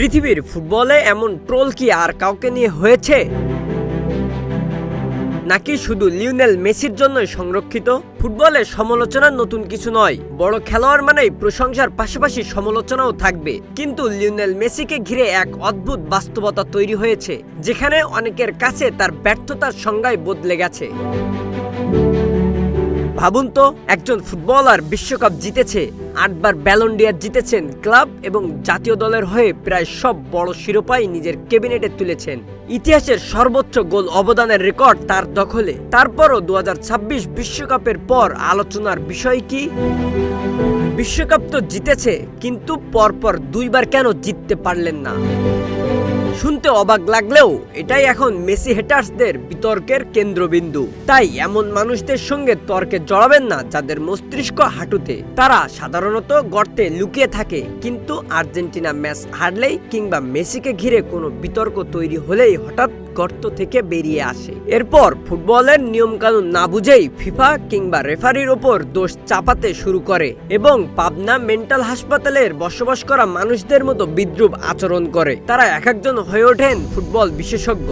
পৃথিবীর ফুটবলে এমন ট্রোল কি আর কাউকে নিয়ে হয়েছে, নাকি শুধু লিওনেল মেসির জন্যই সংরক্ষিত? ফুটবলের সমালোচনা নতুন কিছু নয়। বড় খেলোয়াড় মানেই প্রশংসার পাশাপাশি সমালোচনাও থাকবে, কিন্তু লিওনেল মেসিকে ঘিরে এক অদ্ভুত বাস্তবতা তৈরি হয়েছে, যেখানে অনেকের কাছে তার ব্যর্থতার সংজ্ঞাই বদলে গেছে। ভাবুন তো, একজন ফুটবলার বিশ্বকাপ জিতেছে, 8 বার ব্যালন ডি'অর জিতেছেন, ক্লাব এবং জাতীয় দলের হয়ে প্রায় সব বড় শিরোপাই নিজের ক্যাবিনেটে তুলেছেন। ইতিহাসের সর্বোচ্চ গোল অবদানের রেকর্ড তার দখলে। তারপরও 2026 বিশ্বকাপের পর আলোচনার বিষয় কি? বিশ্বকাপ তো জিতেছে, কিন্তু পরপর 2 বার কেন জিততে পারলেন না? শুনতে অবাক লাগলেও এটাই এখন মেসি হেটার্সদের বিতর্কের কেন্দ্রবিন্দু। তাই এমন মানুষদের সঙ্গে তর্কে জড়াবেন না যাদের মস্তিষ্ক হাঁটুতে। তারা সাধারণত গর্তে লুকিয়ে থাকে, কিন্তু আর্জেন্টিনা ম্যাচ হারলেই কিংবা মেসিকে ঘিরে কোনো বিতর্ক তৈরি হলেই হঠাৎ গর্ত থেকে বেরিয়ে আসে। এরপর ফুটবলের নিয়মকানুন না বুঝেই ফিফা কিংবা রেফারির ওপর দোষ চাপাতে শুরু করে এবং পাবনা মেন্টাল হাসপাতালের বসবাস করা মানুষদের মতো বিদ্রূপ আচরণ করে। তারা এক একজন হয়ে ওঠেন ফুটবল বিশেষজ্ঞ।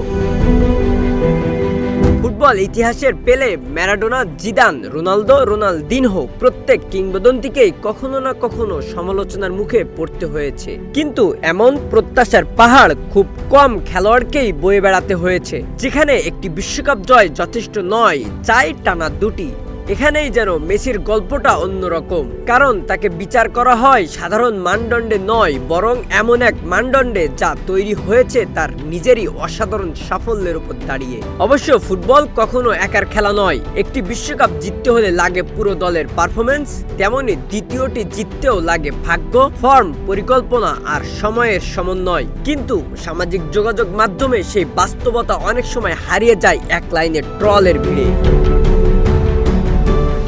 ফুটবল ইতিহাসের পেলে, ম্যারাডোনা, জিদান, রোনালদো, রোনালদিনহো প্রত্যেক কিংবদন্তিকেই কখনো না কখনো সমালোচনার মুখে পড়তে হয়েছে। কিন্তু এমন প্রত্যাশার পাহাড় খুব কম খেলোয়াড়কেই বয়ে বেড়াতে হয়েছে, যেখানে একটি বিশ্বকাপ জয় যথেষ্ট নয়, চাই টানা 2টি। এখানেই যেন মেসির গল্পটা অন্যরকম, কারণ তাকে বিচার করা হয় সাধারণ মানদণ্ডে নয়, বরং এমন এক মানদণ্ডে যা তৈরি হয়েছে তার নিজেরই অসাধারণ সাফল্যের উপর দাঁড়িয়ে। অবশ্য ফুটবল কখনো একার খেলা নয়। একটি বিশ্বকাপ জিততে হলে লাগে পুরো দলের পারফরমেন্স, তেমনি দ্বিতীয়টি জিততেও লাগে ভাগ্য, ফর্ম, পরিকল্পনা আর সময়ের সমন্বয়। কিন্তু সামাজিক যোগাযোগ মাধ্যমে সেই বাস্তবতা অনেক সময় হারিয়ে যায় এক লাইনের ট্রলের ভিড়ে।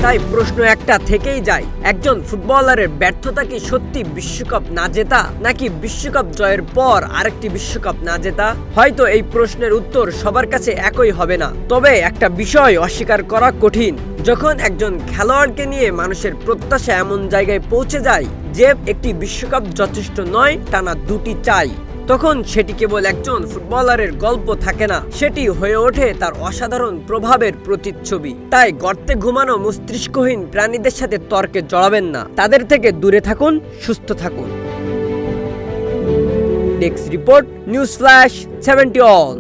তাই প্রশ্ন একটা থেকেই যায়, একজন ফুটবলারের ব্যর্থতা কি সত্যি বিশ্বকাপ না জেতা, নাকি বিশ্বকাপ জয়ের পর আরেকটি বিশ্বকাপ না জেতা? হয়তো এই প্রশ্নের উত্তর সবার কাছে একই হবে না, তবে একটা বিষয় অস্বীকার করা কঠিন। যখন একজন খেলোয়াড়কে নিয়ে মানুষের প্রত্যাশা এমন জায়গায় পৌঁছে যায় যে একটি বিশ্বকাপ যথেষ্ট নয়, টানা 2টি চাই, তখন সেটি কেবল একজন ফুটবলারের গল্প থাকে না, সেটি হয়ে ওঠে তার অসাধারণ প্রভাবের প্রতিচ্ছবি। তাই গর্তে ঘুমানো মস্তিষ্কহীন প্রাণীদের সাথে তর্কে জড়াবেন না, তাদের থেকে দূরে থাকুন, সুস্থ থাকুন। Desk report, news flash 70 all.